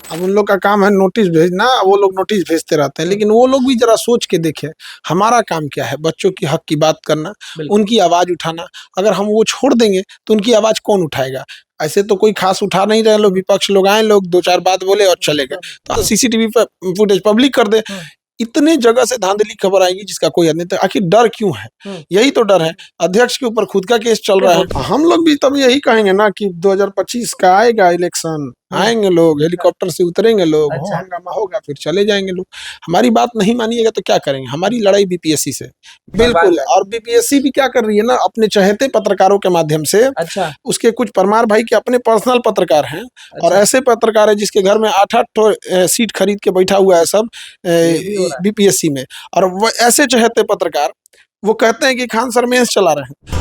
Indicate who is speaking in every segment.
Speaker 1: अब उन लोग का काम है नोटिस भेजना, वो लोग नोटिस भेजते रहते हैं, लेकिन वो लोग भी जरा सोच के देखें, हमारा काम क्या है? बच्चों की हक की बात करना,
Speaker 2: बिल्कुल।
Speaker 1: उनकी आवाज उठाना। अगर हम वो छोड़ देंगे तो उनकी आवाज कौन उठाएगा? ऐसे तो कोई खास उठा नहीं रहे लोग, विपक्ष लोग आए, लोग दो चार बात बोले और चले गए। तो सीसीटीवी पे फुटेज पब्लिक कर दे, इतने जगह से धांधली खबर आएगी जिसका कोई हद नहीं। तो आखिर डर क्यों है? यही तो डर है। अध्यक्ष के ऊपर खुद का केस चल रहा है। हम लोग भी तब यही कहेंगे ना कि 2025 का आएगा इलेक्शन, आएंगे लोग, हेलीकॉप्टर से उतरेंगे लोग, हो हंगामा होगा, फिर चले जाएंगे लोग। हमारी बात नहीं मानिएगा तो क्या करेंगे? हमारी लड़ाई बीपीएससी से बिल्कुल। और बीपीएससी भी क्या कर रही है ना, अपने चहेते पत्रकारों के माध्यम से,
Speaker 2: अच्छा।
Speaker 1: उसके कुछ परमार भाई के अपने पर्सनल पत्रकार हैं, और
Speaker 2: अच्छा।
Speaker 1: ऐसे पत्रकार है जिसके घर में 8-8 सीट खरीद के बैठा हुआ है सब
Speaker 2: ये भी हो रहा है।
Speaker 1: बीपीएससी में। और वो ऐसे चहेते पत्रकार वो कहते हैं कि खान सर मेंस चला रहे हैं।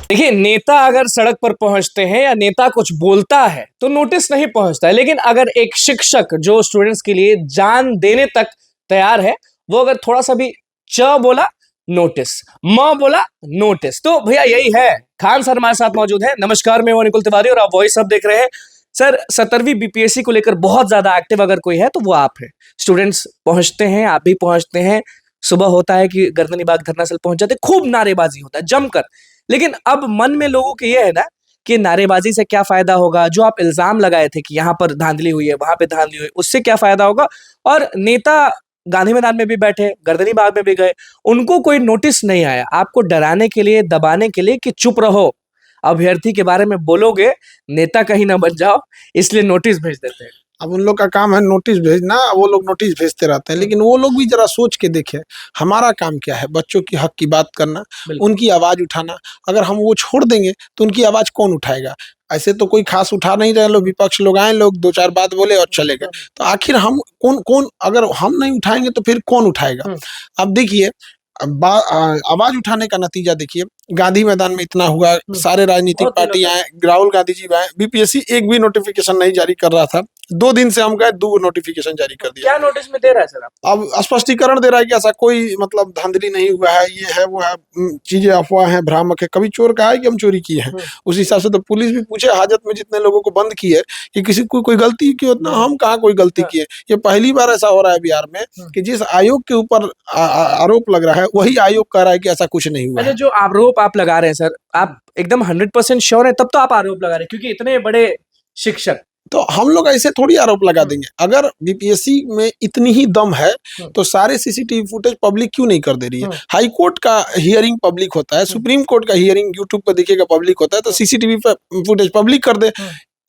Speaker 2: देखिए, नेता अगर सड़क पर पहुंचते हैं या नेता कुछ बोलता है तो नोटिस नहीं पहुंचता है, लेकिन अगर एक शिक्षक जो स्टूडेंट्स के लिए जान देने तक तैयार है, वो अगर थोड़ा सा भी च बोला नोटिस, म बोला नोटिस। तो भैया यही है, खान सर हमारे साथ मौजूद है। नमस्कार, मैं हूं निकुल तिवारी और आप वॉइस अब देख रहे हैं। सर, 17वीं बीपीएससी को लेकर बहुत ज्यादा एक्टिव अगर कोई है तो वो आप है। स्टूडेंट्स पहुंचते हैं, आप भी पहुंचते हैं। सुबह होता है कि गर्दनी बाग धरना स्थल पहुंच जाते, खूब नारेबाजी होता है जमकर। लेकिन अब मन में लोगों के ये है ना कि नारेबाजी से क्या फायदा होगा? जो आप इल्जाम लगाए थे कि यहाँ पर धांधली हुई है, वहां पे धांधली हुई है, उससे क्या फायदा होगा? और नेता गांधी मैदान में भी बैठे, गर्दनी बाग में भी गए, उनको कोई नोटिस नहीं आया। आपको डराने के लिए, दबाने के लिए कि चुप रहो, अभ्यर्थी के बारे में बोलोगे नेता कहीं ना बन जाओ, इसलिए नोटिस भेज देते हैं।
Speaker 1: अब उन लोग का काम है नोटिस भेजना, वो लोग नोटिस भेजते रहते हैं, लेकिन वो लोग भी जरा सोच के देखें, हमारा काम क्या है? बच्चों की हक की बात करना, उनकी आवाज उठाना। अगर हम वो छोड़ देंगे तो उनकी आवाज कौन उठाएगा? ऐसे तो कोई खास उठा नहीं रहे लोग, विपक्ष लोग आए, लोग दो चार बात बोले और चले गए। तो आखिर हम कौन कौन, अगर हम नहीं उठाएंगे तो फिर कौन उठाएगा? अब देखिए, आवाज उठाने का नतीजा देखिए, गांधी मैदान में इतना हुआ, सारे राजनीतिक पार्टी आए, राहुल गांधी जी आए, बीपीएससी एक भी नोटिफिकेशन नहीं जारी कर रहा था। 2 दिन से हम गए, 2 नोटिफिकेशन जारी कर दिया।
Speaker 2: क्या नोटिस में दे रहा है सर आप?
Speaker 1: अब स्पष्टीकरण दे रहा है कि ऐसा कोई मतलब धांधली नहीं हुआ है, ये है वो है, चीजें अफवाह है, भ्रामक है। कभी चोर कहा है कि हम चोरी किए हैं? उस हिसाब से तो पुलिस भी पूछे, हाजत में जितने लोगों को बंद की है कि किसी को कोई गलती की हो, हम कहाँ कोई गलती किए। ये पहली बार ऐसा हो रहा है बिहार में कि जिस आयोग के ऊपर आरोप लग रहा है वही आयोग कह रहा है कि ऐसा कुछ नहीं हुआ है।
Speaker 2: जो आरोप आप लगा रहे हैं सर, आप एकदम 100% श्योर है तब तो आप आरोप लगा रहे हैं, क्योंकि इतने बड़े शिक्षक।
Speaker 1: तो हम लोग ऐसे थोड़ी आरोप लगा देंगे। अगर बीपीएससी में इतनी ही दम है तो सारे सीसीटीवी फुटेज पब्लिक क्यों नहीं कर दे रही है? हाई कोर्ट का हियरिंग पब्लिक होता है, सुप्रीम कोर्ट का हियरिंग यूट्यूब पर देखिएगा पब्लिक होता है, तो सीसीटीवी फुटेज पब्लिक कर दे।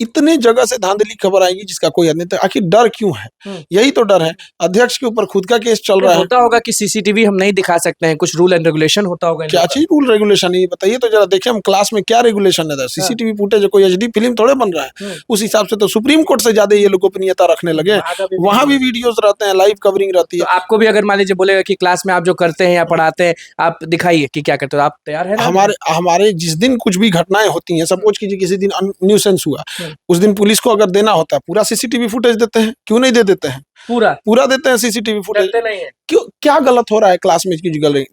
Speaker 1: इतने जगह से धांधली खबर आएगी जिसका कोई हद नहीं। तो आखिर डर क्यों है? यही तो डर है। अध्यक्ष के ऊपर खुद का केस चल रहा है।
Speaker 2: होता होगा कि सीसीटीवी हम नहीं दिखा सकते हैं, कुछ रूल एंड रेगुलेशन होता होगा।
Speaker 1: क्या चीज रूल रेगुलेशन है बताइए तो जरा, देखिए हम क्लास में क्या रेगुलेशन है? सीसीटीवी फुटेज कोई एचडी फिल्म थोड़े बन रहा है। उस हिसाब से तो सुप्रीम कोर्ट से ज्यादा ये लोग गोपनीयता रखने लगे। वहां भी वीडियोस रहते हैं, लाइव कवरिंग रहती है।
Speaker 2: तो आपको भी अगर मान लीजिए बोलेगा कि क्लास में आप जो करते हैं या पढ़ाते हैं, आप दिखाइए कि क्या करते हो, आप तैयार है?
Speaker 1: हमारे जिस दिन कुछ भी घटनाएं होती हैं, सपोज कीजिए किसी दिन न्यूसेंस हुआ, उस दिन पुलिस को अगर देना होता है पूरा सीसीटीवी फुटेज देते हैं। क्यों नहीं दे देते हैं? पूरा देते हैं सीसीटीवी फुटेज।
Speaker 2: नहीं है
Speaker 1: क्यों? क्या गलत हो रहा है क्लास में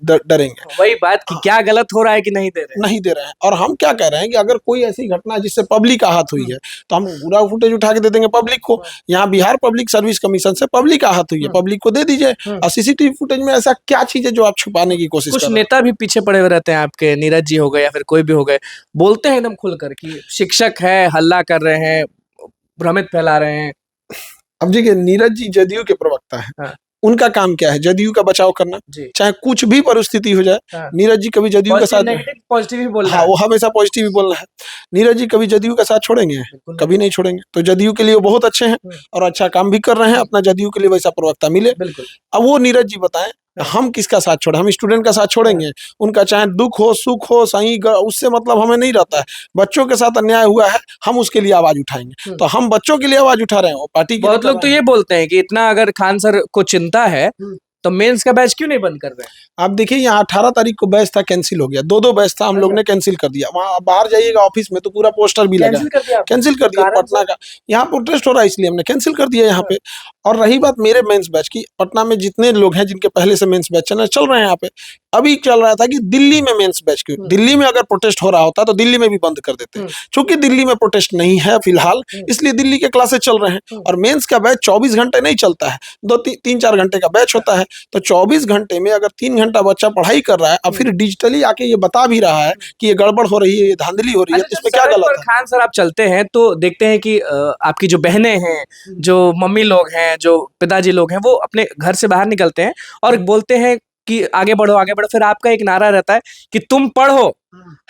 Speaker 1: डरेंगे?
Speaker 2: वही बात कि क्या गलत हो रहा है कि नहीं दे रहे
Speaker 1: हैं। और हम क्या कह रहे हैं कि अगर कोई ऐसी घटना जिससे पब्लिक आहत हुई है तो हम पूरा फुटेज उठा के दे देंगे पब्लिक को। यहाँ बिहार पब्लिक सर्विस कमीशन से पब्लिक आहत हुई है, पब्लिक को दे दीजिए। और सीसीटीवी फुटेज में ऐसा क्या चीज है जो आप छुपाने की कोशिश कर रहे हैं?
Speaker 2: कुछ नेता भी पीछे पड़े हुए रहते हैं आपके, नीरज जी हो गए या फिर कोई भी हो गए, बोलते हैं एकदम खुलकर कि शिक्षक है, हल्ला कर रहे हैं, भ्रमित फैला रहे हैं।
Speaker 1: अब देखिए, नीरज जी जदयू के प्रवक्ता है, उनका काम क्या है? जदयू का बचाव करना, चाहे कुछ भी परिस्थिति हो जाए। नीरज जी कभी जदयू के साथ
Speaker 2: पॉजिटिव ही बोल रहा
Speaker 1: है, वो हमेशा पॉजिटिव ही बोल रहा है। नीरज जी कभी जदयू का साथ छोड़ेंगे? कभी नहीं छोड़ेंगे। तो जदयू के लिए वो बहुत अच्छे हैं और अच्छा काम भी कर रहे हैं, अपना जदयू के लिए वैसा प्रवक्ता मिले। अब वो नीरज जी बताएं, हम किसका साथ छोड़े? हम स्टूडेंट का साथ छोड़ेंगे? उनका चाहे दुख हो, सुख हो, सही उससे मतलब हमें नहीं रहता है। बच्चों के साथ अन्याय हुआ है, हम उसके लिए आवाज उठाएंगे। तो हम बच्चों के लिए आवाज उठा रहे हैं, वो पार्टी के।
Speaker 2: बहुत लोग तो ये बोलते हैं कि इतना अगर खान सर को चिंता है तो मेंस का बैच क्यों नहीं बंद कर रहे हैं?
Speaker 1: आप देखिए, यहाँ 18 तारीख को बैच था, कैंसिल हो गया। 2 बैच था, हम लोग ने कैंसिल कर दिया। वहाँ बाहर जाइएगा ऑफिस में तो पूरा पोस्टर भी लगा, कैंसिल कर दिया पटना का। यहाँ प्रोटेस्ट हो रहा है इसलिए हमने कैंसिल कर दिया यहाँ पे। और रही बात मेरे मेंस बैच की, पटना में जितने लोग हैं जिनके पहले से मेंस बैच चल रहे हैं यहाँ पे, अभी चल रहा था कि दिल्ली में मेंस बैच क्यों, दिल्ली में अगर प्रोटेस्ट हो रहा होता तो दिल्ली में भी बंद कर देते। क्योंकि दिल्ली में प्रोटेस्ट नहीं है फिलहाल, इसलिए दिल्ली के क्लासेस चल रहे हैं। और मेंस का बैच 24 घंटे नहीं चलता है, 3-4 घंटे का बैच होता है। तो 24 घंटे में अगर 3 घंटा बच्चा पढ़ाई कर रहा है और फिर डिजिटली आके ये बता भी रहा है कि ये गड़बड़ हो रही है, ये धांधली हो रही है, तो इसमें क्या गलत है?
Speaker 2: खान सर आप चलते हैं तो देखते हैं कि आपकी जो बहनें हैं, जो मम्मी लोग हैं, जो पिताजी लोग हैं, वो अपने घर से बाहर निकलते हैं और बोलते हैं कि आगे बढ़ो आगे बढ़ो। फिर आपका एक नारा रहता है कि तुम पढ़ो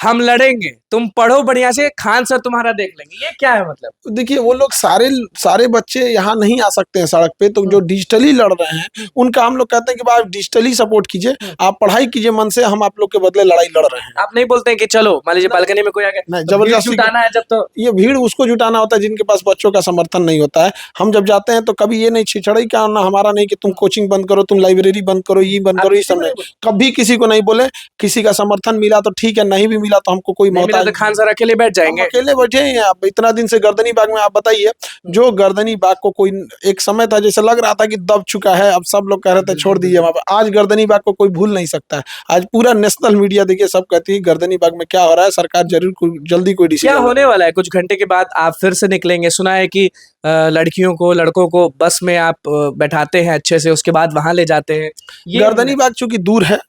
Speaker 2: हम लड़ेंगे, तुम पढ़ो बढ़िया से, खान सर तुम्हारा देख लेंगे। ये क्या है मतलब?
Speaker 1: देखिए वो लोग सारे बच्चे यहाँ नहीं आ सकते हैं सड़क पे, तो जो डिजिटली लड़ रहे हैं उनका हम लोग कहते हैं कि आप डिजिटली सपोर्ट कीजिए, आप पढ़ाई कीजिए मन से, हम आप लोग के बदले लड़ाई लड़ रहे हैं।
Speaker 2: आप नहीं बोलते हैं कि चलो मान लीजिए बालकनी में कोई आ गया,
Speaker 1: नहीं, जबरदस्ती
Speaker 2: जुटाना है जब, तो
Speaker 1: ये भीड़ उसको जुटाना होता है जिनके पास बच्चों का समर्थन नहीं होता है। हम जब जाते हैं तो कभी ये नहीं छिछड़ाई क्या ना हमारा नहीं कि तुम कोचिंग बंद करो, तुम लाइब्रेरी बंद करो, ये बंद करो, ये सब नहीं, कभी किसी को नहीं बोले। किसी का समर्थन मिला तो ठीक है, नहीं भी मिला तो हमको कोई मोहताज
Speaker 2: तो खान सर अकेले बैठ जाएंगे।
Speaker 1: अकेले बैठे हैं आप इतना दिन से गर्दनी बाग में। आप बताइए, जो गर्दनी बाग को कोई एक समय था जैसे लग रहा था कि दब चुका है, अब सब लोग कह रहे थे छोड़ दीजिए वहां पर, आज गर्दनी बाग को कोई भूल नहीं सकता है। आज पूरा नेशनल मीडिया देखिए सब कहती है गर्दनी बाग में क्या हो रहा है, सरकार जरूर जल्दी कोई डिसीजन
Speaker 2: क्या होने वाला है। कुछ घंटे के बाद आप फिर से निकलेंगे, सुना है कि लड़कियों को लड़कों को बस में आप बैठाते हैं अच्छे से, उसके बाद वहां ले जाते हैं।
Speaker 1: गर्दनी बाग चूंकि दूर है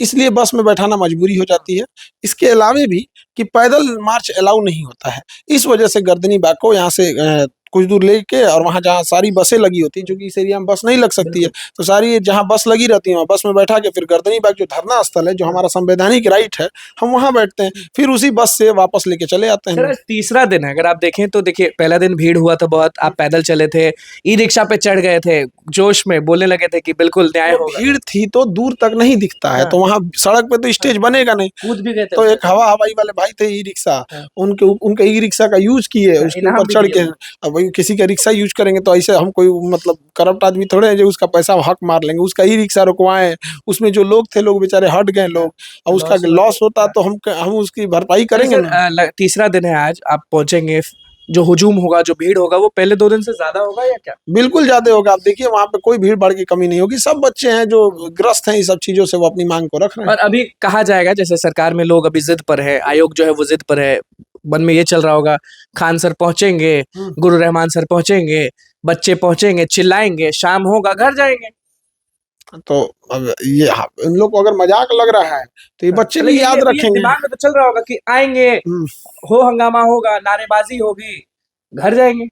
Speaker 1: इसलिए बस में बैठाना मजबूरी हो जाती है। इसके अलावे भी कि पैदल मार्च अलाउ नहीं होता है, इस वजह से गर्दनी बाग को यहाँ से कुछ दूर लेके और वहाँ जहाँ सारी बसें लगी होती हैं, क्योंकि इस एरिया में बस नहीं लग सकती है, तो सारी जहाँ बस लगी रहती है वहाँ बस में बैठा के फिर गर्दनी बाग जो धरना स्थल है, जो हमारा संवैधानिक राइट है, हम वहाँ बैठते हैं, फिर उसी बस से वापस लेके चले आते हैं।
Speaker 2: तीसरा दिन है, अगर आप देखें तो देखिए पहला दिन भीड़ हुआ था बहुत, आप पैदल चले थे, ई रिक्शा पे चढ़ गए थे, जोश में बोलने लगे थे कि बिल्कुल न्याय होगा।
Speaker 1: भीड़ थी तो दूर तक नहीं दिखता है, तो वहाँ सड़क पे तो स्टेज बनेगा नहीं,
Speaker 2: कूद भी गए थे।
Speaker 1: तो एक हवाई वाले भाई थे ई रिक्शा, उनके ई रिक्शा का यूज किए, उसके ऊपर चढ़ के। अब वही किसी का रिक्शा यूज करेंगे तो ऐसे हम कोई मतलब करप्ट आदमी थोड़े हैं जो उसका पैसा हक मार लेंगे, उसका ई रिक्शा रुकवाएं, उसमें जो लोग थे लोग बेचारे हट गए लोग, और उसका लॉस होता तो हम उसकी भरपाई करेंगे ना।
Speaker 2: तीसरा दिन है आज, आप पहुंचेंगे, जो हुजूम होगा, जो भीड़ होगा, वो पहले 2 दिन से ज्यादा होगा या क्या?
Speaker 1: बिल्कुल ज्यादा होगा। आप देखिए वहाँ पे कोई भीड़ भाड़ की कमी नहीं होगी, सब बच्चे हैं जो ग्रस्त हैं इस सब चीजों से, वो अपनी मांग को रख रहे हैं।
Speaker 2: और अभी कहा जाएगा जैसे सरकार में लोग अभी जिद पर है, आयोग जो है वो जिद पर है, मन में ये चल रहा होगा खान सर पहुंचेंगे, गुरु रहमान सर पहुंचेंगे, बच्चे पहुंचेंगे, चिल्लाएंगे, शाम होगा घर जाएंगे।
Speaker 1: तो अब ये इन लोग को अगर मजाक लग रहा है तो ये बच्चे भी याद रखेंगे।
Speaker 2: दिमाग में तो चल रहा होगा कि आएंगे, हो हंगामा होगा, नारेबाजी होगी, घर जाएंगे।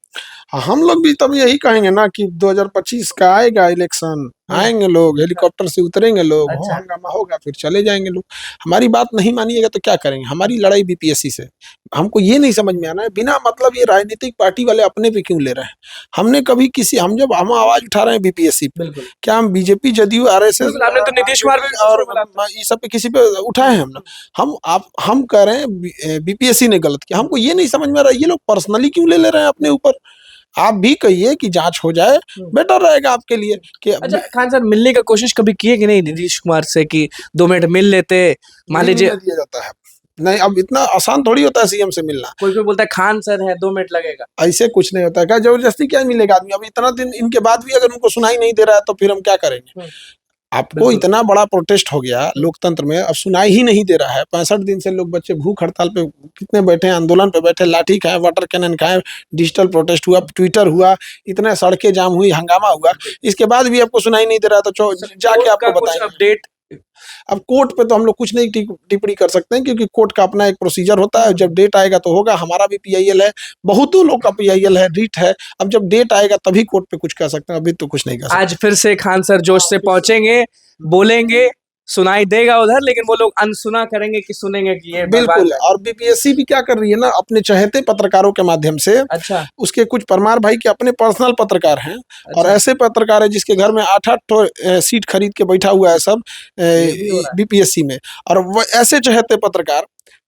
Speaker 1: हम लोग भी तब यही कहेंगे ना कि 2025 का आएगा इलेक्शन, आएंगे लोग, हेलीकॉप्टर से उतरेंगे लोग, हो हंगामा होगा, फिर चले जाएंगे लोग। हमारी बात नहीं मानिएगा तो क्या करेंगे? हमारी लड़ाई बीपीएससी से। हमको ये नहीं समझ में आना है बिना मतलब ये राजनीतिक पार्टी वाले अपने पे क्यों ले रहे हैं? हमने कभी किसी हम आवाज उठा रहे हैं बीपीएससी पे, क्या हम बीजेपी जदयू आरएसएस
Speaker 2: आपने तो नीतीश कुमार
Speaker 1: और ये सब पे किसी पे उठाए हैं? हम कह रहे हैं बीपीएससी ने गलत किया। हमको ये नहीं समझ में आ रहा है ये लोग पर्सनली क्यों ले रहे हैं अपने ऊपर। आप भी कहिए कि जांच हो जाए, बेटर रहेगा आपके लिए। कि
Speaker 2: अच्छा खान सर मिलने का कोशिश कभी किए कि नहीं नीतीश कुमार से कि 2 मिनट मिल लेते? मान लीजिए
Speaker 1: दिया जाता है नहीं, अब इतना आसान थोड़ी होता है सीएम से मिलना।
Speaker 2: कोई बोलता है खान सर है 2 मिनट लगेगा,
Speaker 1: ऐसे कुछ नहीं होता है। क्या जबरदस्ती क्या मिलेगा आदमी? अब इतना दिन इनके बाद भी अगर उनको सुनाई नहीं दे रहा है तो फिर हम क्या करेंगे? आपको इतना बड़ा प्रोटेस्ट हो गया लोकतंत्र में, अब सुनाई ही नहीं दे रहा है। 65 दिन से लोग बच्चे भूख हड़ताल पे कितने बैठे हैं, आंदोलन पे बैठे, लाठी खाए, वाटर कैनन खाए, डिजिटल प्रोटेस्ट हुआ, ट्विटर हुआ, इतने सड़कें जाम हुई, हंगामा हुआ, इसके बाद भी आपको सुनाई नहीं दे रहा तो जाके आपको बताएं
Speaker 2: अपडेट।
Speaker 1: अब कोर्ट पे तो हम लोग कुछ नहीं टिप्पणी कर सकते हैं, क्योंकि कोर्ट का अपना एक प्रोसीजर होता है। जब डेट आएगा तो होगा। हमारा भी पीआईएल है, बहुतों लोग का पीआईएल है, रीट है। अब जब डेट आएगा तभी कोर्ट पे कुछ कह सकते हैं, अभी तो कुछ नहीं कर सकते।
Speaker 2: आज फिर से खान सर जोश से पहुंचेंगे, बोलेंगे, सुनाई देगा उधर, लेकिन वो लोग अनसुना करेंगे कि सुनेंगे कि ये
Speaker 1: बिल्कुल। और बीपीएससी भी क्या कर रही है ना, अपने चहेते पत्रकारों के माध्यम से,
Speaker 2: अच्छा
Speaker 1: उसके कुछ परमार भाई के अपने पर्सनल पत्रकार हैं, और ऐसे पत्रकार है जिसके घर में 8-8 सीट खरीद के बैठा हुआ है सब बीपीएससी में, और वो ऐसे चहेते पत्रकार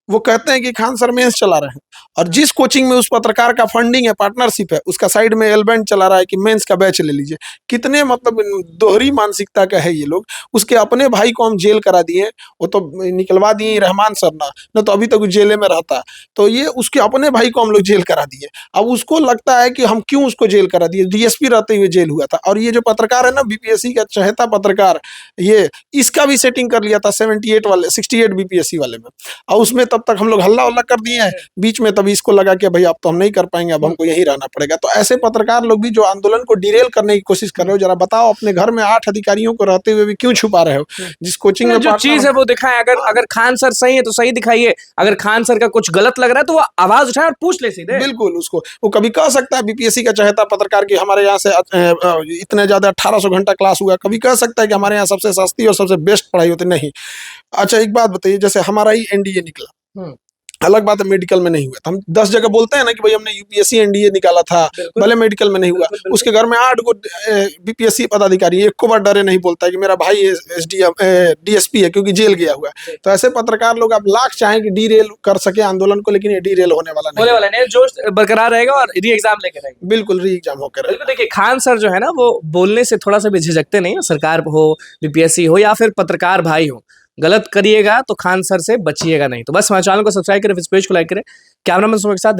Speaker 1: वो कहते हैं कि खान सर मेंस चला रहे हैं, और जिस कोचिंग में उस पत्रकार का फंडिंग है, पार्टनरशिप है, उसका साइड में एलबेंड चला रहा है कि मेंस का बैच ले लीजिए। कितने मतलब दोहरी मानसिकता का है ये लोग। उसके अपने भाई को हम जेल करा दिए, वो तो निकलवा दिए रहमान सर ना, न तो अभी तक जेले में रहता। तो ये उसके अपने भाई को हम लोग जेल करा दिए। अब उसको लगता है कि हम क्यों उसको जेल करा दिए, डीएसपी रहते हुए जेल हुआ था। और ये जो पत्रकार है ना, बीपीएससी का चहेता पत्रकार, ये इसका भी सेटिंग कर लिया था 68 बीपीएससी वाले में, और उसमें तब तक हम लोग हल्ला उल्ला कर दिए हैं बीच में, तभी इसको लगा कि भाई अब तो हम नहीं कर पाएंगे, अब हमको यहीं रहना पड़ेगा। तो ऐसे पत्रकार लोग भी जो आंदोलन को डिरेल करने की कोशिश कर रहे हो, जरा बताओ, अपने घर में 8 अधिकारियों को रहते हुए भी क्यों छुपा रहे हो? जिस कोचिंग में
Speaker 2: जो चीज है वो दिखाएं। अगर खान सर सही है तो सही दिखाइए, अगर खान सर का कुछ गलत लग रहा है तो वो आवाज उठाए और पूछ ले सीधे।
Speaker 1: बिल्कुल, उसको वो कभी कह सकता है बीपीएससी का चाहता पत्रकार कि हमारे यहाँ से इतने ज्यादा 1800 घंटा क्लास हुआ, कभी कह सकता है कि हमारे यहाँ सबसे सस्ती और सबसे बेस्ट पढ़ाई होती, नहीं। अच्छा एक बात बताइए, जैसे हमारा ही एनडीए निकला, अलग बात है मेडिकल में नहीं हुआ, तो हम 10 जगह बोलते हैं ना कि भाई हमने यूपीएससी एनडीए निकाला था, भले मेडिकल में नहीं हुआ। उसके घर में 8 गो बीपीएससी पदाधिकारी, एक को बार डरे नहीं बोलता है कि मेरा भाई एसडीएम डीएसपी है क्योंकि जेल गया हुआ है। तो ऐसे पत्रकार लोग आप लाख चाहें कि डीरेल कर सके आंदोलन को, लेकिन ये डीरेल होने वाला नहीं,
Speaker 2: जोश बरकरार रहेगा और री एग्जाम लेके रहेगा।
Speaker 1: बिल्कुल री एग्जाम होकर रहेगा।
Speaker 2: देखिए खान सर जो है ना, वो बोलने से थोड़ा सा भी झिझकते नहीं है, सरकार हो, बीपीएससी हो या फिर पत्रकार भाई हो। गलत करिएगा तो खान सर से बचिएगा नहीं। तो बस हमारे चैनल को सब्सक्राइब करें, इस पेज को लाइक करें। कैमरामैन के साथ